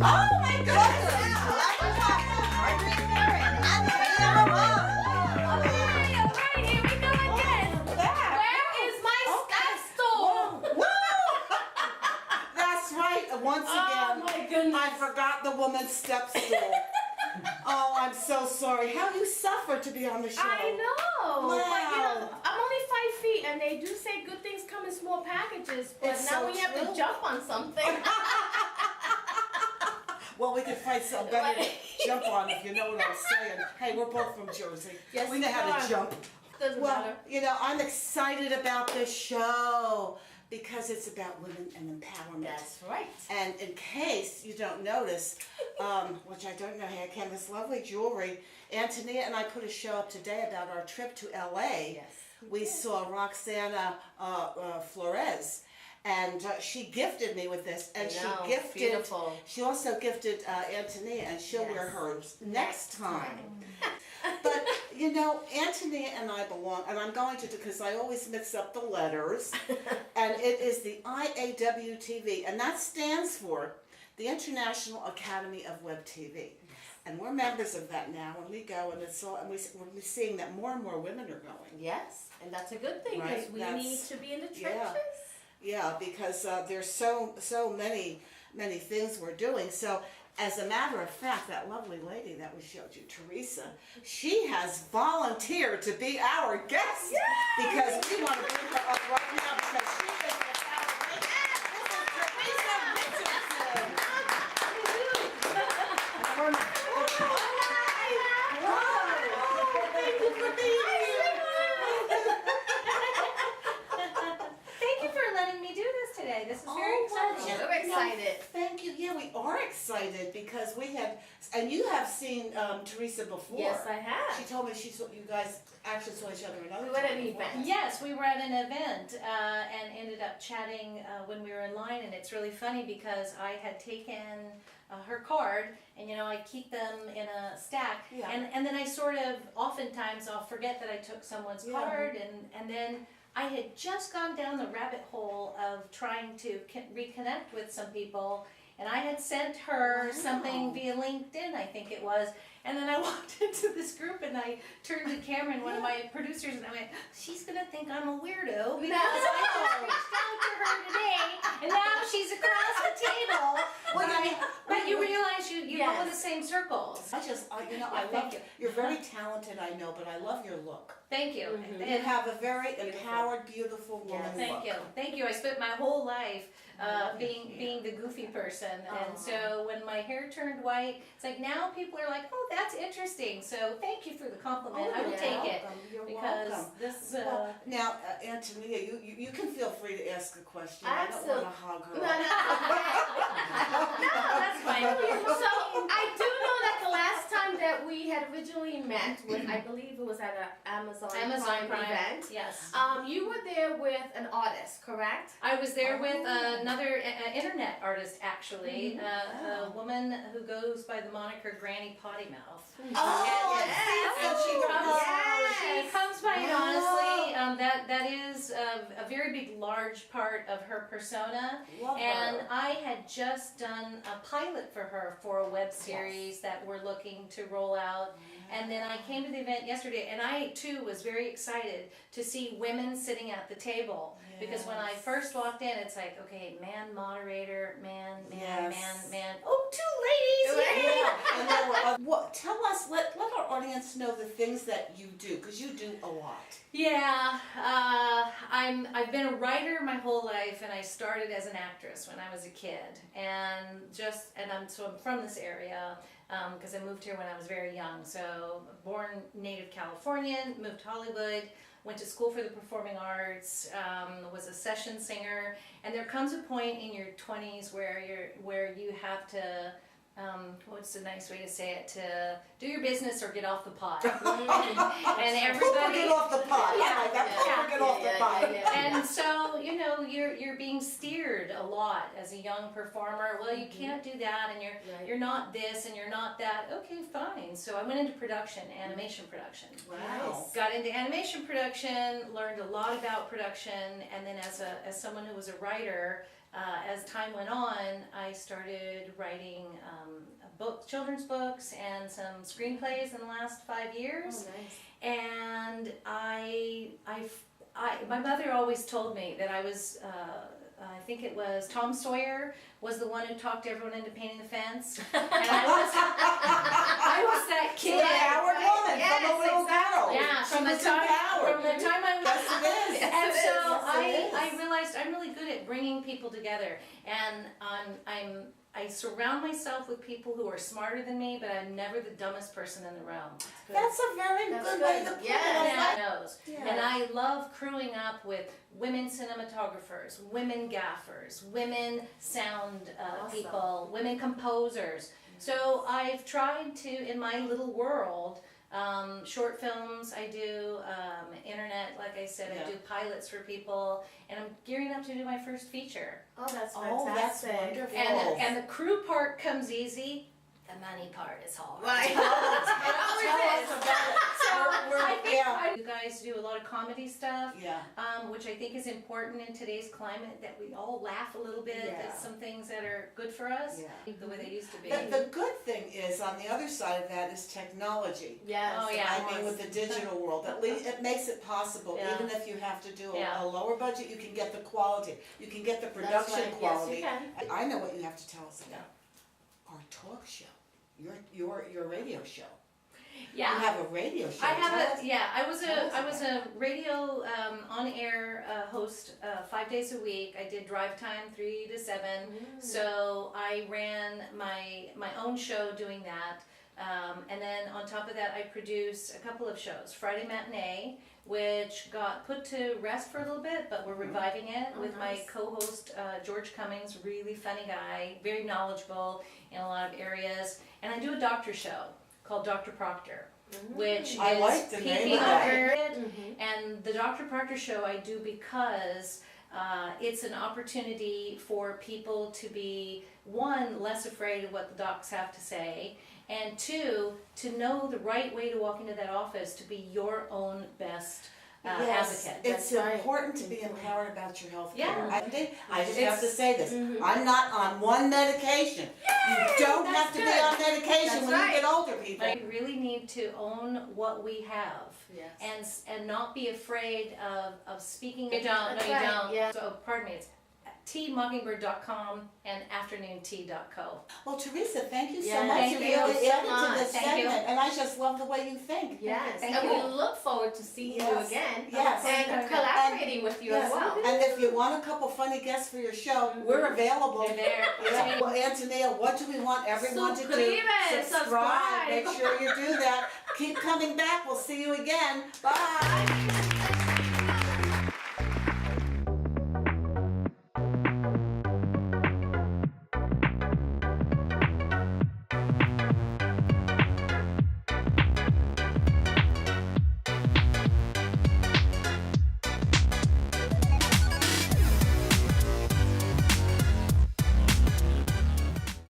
Oh my goodness! Alright, here we go again. Where is my step stool? That's right. Once Oh again, my goodness. I forgot the woman's step stool. Oh, I'm so sorry. How you suffer to be on the show. I know. Wow. But you know, I'm only 5 feet and they do say good things come in small packages, but It's now so when you have true. to jump on something. Well, we can find something better to jump on if you know what I'm saying. Hey, we're both from Jersey. Yes, we know how we to are. jump. Doesn't Well, matter. you know, I'm excited about this show because it's about women and empowerment. That's right. And in case you don't notice, which I don't know how I can, this lovely jewelry, Antonia and I put a show up today about our trip to LA. Yes. We saw Roxana Flores. And she gifted me with this, and I know, she gifted. beautiful. She also gifted Antonia, and she'll wear Yes. hers next time. But you know, Antonia and I belong, and I'm going to because I always mix up the letters. And it is the IAWTV, and that stands for the International Academy of Web TV. And we're members of that now, and we go, and it's all, and we're seeing that more and more women are going. Yes, and that's a good thing because Right, we that's- need to be in the yeah. trenches. Yeah, because there's so many things we're doing. So, as a matter of fact, that lovely lady that we showed you, Thresa, she has volunteered to be our guest because we want to bring her up right now because she is the power lady. Thresa Richardson. Thank you for being here. Thank you for letting me do this today. This is very exciting. We're excited. Thank you. Yeah, we are excited because we had, and you have seen Thresa before. Yes, I have. She told me she saw you guys actually saw each other another We were at time an before. event. Yes, we were at an event and ended up chatting when we were in line, and it's really funny because I had taken her card, and you know, I keep them in a stack, Yeah. and then I sort of, oftentimes I'll forget that I took someone's Yeah. card, and then I had just gone down the rabbit hole of trying to reconnect with some people, and I had sent her Wow. something via LinkedIn, I think it was, and then I walked into this group and I turned to Cameron, one of my producers, and I went, she's gonna think I'm a weirdo because I just reached out to her today, and now she's across the table. But you realize you go in the same circles. You know, I Thank love you. You're very talented, I know, but I love your look. Thank you. Mhm. You have a very empowered, beautiful woman Thank look. you, thank you. I spent my whole life being the goofy person, and so when my hair turned white, it's like now people are like, oh, that's interesting. So thank you for the compliment. I will you're take it welcome. You're because welcome. this. Well, now, Antonia, you can feel free to ask a question. Absolutely. I don't want to hog her. No, That's fine. So I do know that the last time that we had originally met, with, I believe it was at an Amazon Prime event. Yes. You were there with an artist, correct? I was there with another internet artist, actually, a woman who goes by the moniker Granny Potty Mouth. Oh, yes. and she comes. She comes by it honestly. That is a very big, large part of her persona. Love And her. I had just done a pilot for her for a web series that we're looking to roll out. And then I came to the event yesterday, and I too was very excited to see women sitting at the table. Because when I first walked in, it's like, okay, man moderator, man, man. Oh, two ladies! Yay! Yeah, and there were, tell us, let our audience know the things that you do, because you do a lot. Yeah, I've been a writer my whole life, and I started as an actress when I was a kid, and I'm from this area because I moved here when I was very young. So born native Californian, moved to Hollywood, went to school for the performing arts, was a session singer, and there comes a point in your 20s where you have to. What's the nice way to say it? To do your business or get off the pot. And everybody Get off the pot. Yeah, Get off the pot. And so, you know, you're being steered a lot as a young performer. Well, you can't do that, and you're not this, and you're not that. Okay, fine. So I went into production, animation production. Wow. Got into animation production, learned a lot about production, and then as someone who was a writer, as time went on, I started writing children's books and some screenplays in the last 5 years. Oh, nice. And my mother always told me that I was, I think it was Tom Sawyer was the one who talked everyone into painting the fence. And I was that kid. The Howard woman Yes, from a little girl. Yeah, She from the was time empowered. I was. Yes, it is. And Yes, it so is. Yes, it I is. realized I'm really good at bringing people together, and I surround myself with people who are smarter than me, but I'm never the dumbest person in the room. That's a very That's good good. way to put Yeah. it. Yeah, knows. Yeah. And I love crewing up with women cinematographers, women gaffers, women sound Awesome. people, women composers. So I've tried to, in my little world, short films I do, internet, like I said, Yeah. I do pilots for people, and I'm gearing up to do my first feature. Oh, that's Oh, that's fantastic. wonderful. And the crew part comes easy, the money part is hard. Right. Tell us about it. You guys do a lot of comedy stuff, Yeah. which I think is important in today's climate, that we all laugh a little bit Yeah. at some things that are good for us, Yeah. the way they used to be. The good thing is, on the other side of that is technology. Yes. Oh, yeah. I mean, with the digital world, at least it makes it possible, Yeah. even if you have to do Yeah. a lower budget, you can get the quality. You can get the That's production right. quality. Yes, you can. I know what you have to tell us about. Our talk show, your radio show. Yeah. You have a radio show. I Tell have us. a yeah. I was Tell us a radio on air host 5 days a week. I did drive time 3 to 7. So I ran my own show doing that, and then on top of that, I produced a couple of shows. Friday Matinee, which got put to rest for a little bit, but we're reviving it Oh, with nice. my co-host George Cummings, really funny guy, very knowledgeable in a lot of areas, and I do a doctor show called Dr. Proctor, which I is like the name peeking of that. over it. Mhm. And the Dr. Proctor show I do because it's an opportunity for people to be, one, less afraid of what the docs have to say, and two, to know the right way to walk into that office to be your own best Yes, advocate. it's That's right. important to be empowered about your health care. Yeah. I just have to say this. Mhm. I'm not on one medication. You don't have to be good. on medication That's when right. you get older, people. But we really need to own what we have. Yes. And not be afraid of speaking. You don't, That's no, you right, don't. yeah. So, pardon me, it's tmockingbird.com and afternoontea.co. Well, Theresa, thank you so Yes, much. thank You you really so added to much. this Thank you. segment, and I just love the way you think. Yes. Thank And you. we look forward to seeing you Yes. again. Yes. And collaborating with you as Yes. well. And if you want a couple funny guests for your show, we're available. They're there. Yeah. Well, Antonia, what do we want everyone to do? Suscribe, subscribe. Make sure you do that. Keep coming back. We'll see you again. Bye.